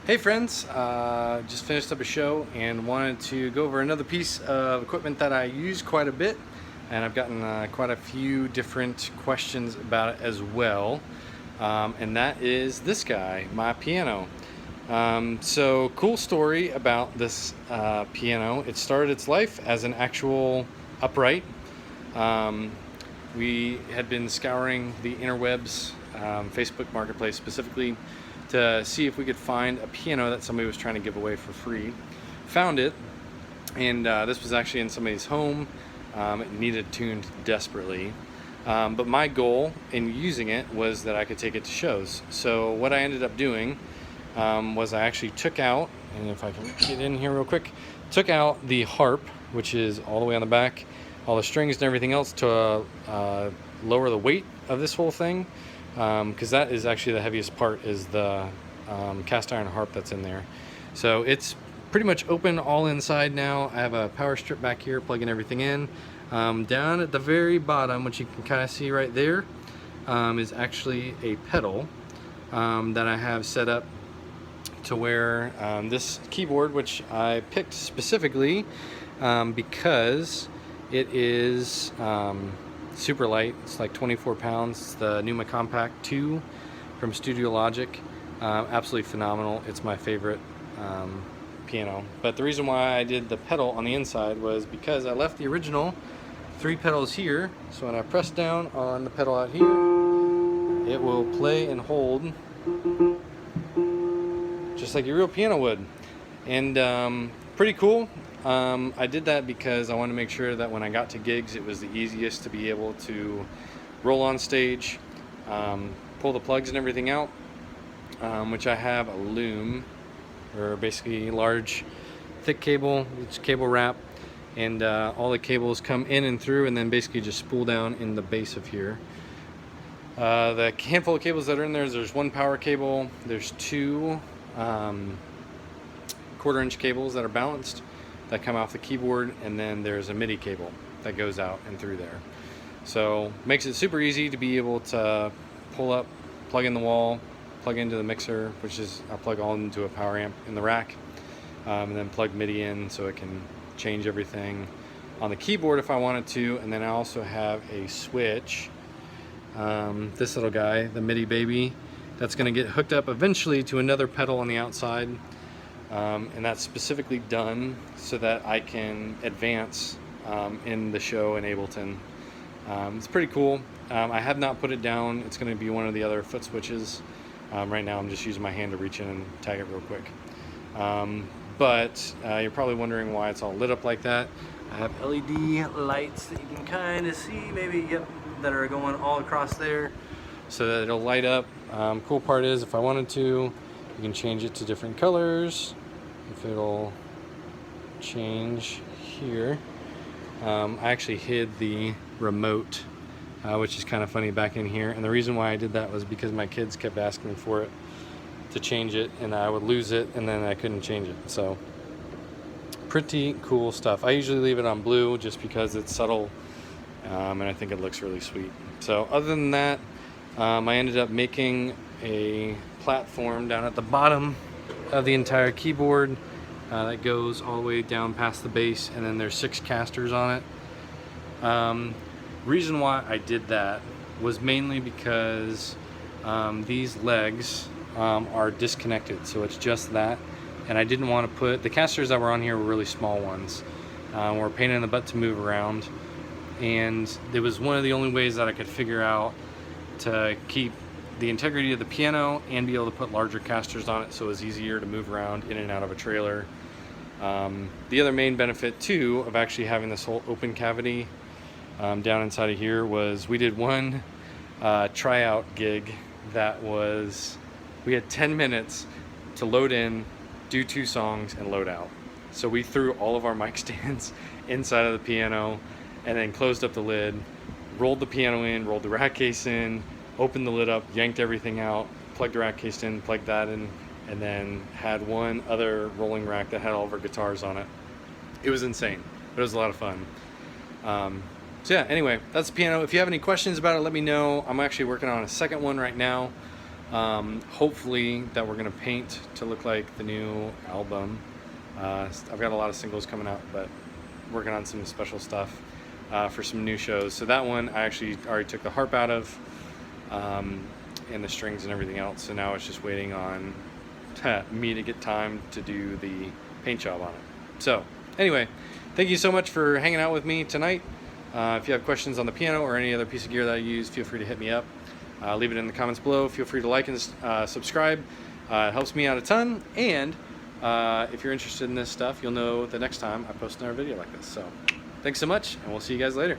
Hey friends, just finished up a show and wanted to go over another piece of equipment that I use quite a bit, and I've gotten quite a few different questions about it as well, and that is this guy, my piano. So cool story about this piano. It started its life as an actual upright. We had been scouring the interwebs, Facebook Marketplace specifically, to see if we could find a piano that somebody was trying to give away for free. Found it, and this was actually in somebody's home. It needed tuned desperately. But my goal in using it was that I could take it to shows. So what I ended up doing was I actually took out, and if I can get in here real quick, took out the harp, which is all the way on the back, all the strings and everything else to lower the weight of this whole thing. Because that is actually the heaviest part, is the cast iron harp that's in there. So it's pretty much open all inside now. I have a power strip back here plugging everything in. Down at the very bottom, which you can kind of see right there, is actually a pedal that I have set up to where this keyboard, which I picked specifically because it is super light. It's like 24 pounds. It's the Numa Compact 2 from StudioLogic. Absolutely phenomenal. It's my favorite piano. But the reason why I did the pedal on the inside was because I left the original 3 pedals here. So when I press down on the pedal out here, it will play and hold just like your real piano would. And pretty cool. I did that because I wanted to make sure that when I got to gigs, it was the easiest to be able to roll on stage, pull the plugs and everything out, which I have a loom, or basically large thick cable. It's cable wrap, and all the cables come in and through and then basically just spool down in the base of here. The handful of cables that are in there's 1 power cable, there's 2 1/4-inch cables that are balanced that come off the keyboard, and then there's a MIDI cable that goes out and through there. So makes it super easy to be able to pull up, plug in the wall, plug into the mixer, which is I plug all into a power amp in the rack, and then plug MIDI in so it can change everything on the keyboard if I wanted to. And then I also have a switch, this little guy, the MIDI baby, that's going to get hooked up eventually to another pedal on the outside. And that's specifically done so that I can advance in the show in Ableton. It's pretty cool. I have not put it down. It's going to be one of the other foot switches. Right now I'm just using my hand to reach in and tag it real quick. But you're probably wondering why it's all lit up like that. I have LED lights that you can kind of see, maybe, yep, that are going all across there so that it'll light up. Cool part is, if I wanted to, you can change it to different colors. If it'll change here. I actually hid the remote, which is kind of funny, back in here. And the reason why I did that was because my kids kept asking for it to change it, and I would lose it, and then I couldn't change it. So pretty cool stuff. I usually leave it on blue just because it's subtle, and I think it looks really sweet. So other than that, I ended up making a platform down at the bottom of the entire keyboard that goes all the way down past the bass, and then there's 6 casters on it. Reason why I did that was mainly because these legs are disconnected, so it's just that, and I didn't want to put the casters that were on here were really small ones, were a pain in the butt to move around, and it was one of the only ways that I could figure out to keep the integrity of the piano and be able to put larger casters on it so it was easier to move around in and out of a trailer. The other main benefit too of actually having this whole open cavity down inside of here was we did one tryout gig that was, we had 10 minutes to load in, do 2 songs, and load out. So we threw all of our mic stands inside of the piano and then closed up the lid, rolled the piano in, rolled the rack case in, opened the lid up, yanked everything out, plugged the rack case in, plugged that in, and then had one other rolling rack that had all of our guitars on it. It was insane, but it was a lot of fun. So yeah, anyway, that's the piano. If you have any questions about it, let me know. I'm actually working on a second one right now. Hopefully that we're going to paint to look like the new album. I've got a lot of singles coming out, but working on some special stuff for some new shows. So that one I actually already took the harp out of, and the strings and everything else. So now it's just waiting on me to get time to do the paint job on it. So anyway, thank you so much for hanging out with me tonight. If you have questions on the piano or any other piece of gear that I use, feel free to hit me up. Leave it in the comments below. Feel free to like and subscribe. It helps me out a ton. And if you're interested in this stuff, you'll know the next time I post another video like this. So thanks so much, and we'll see you guys later.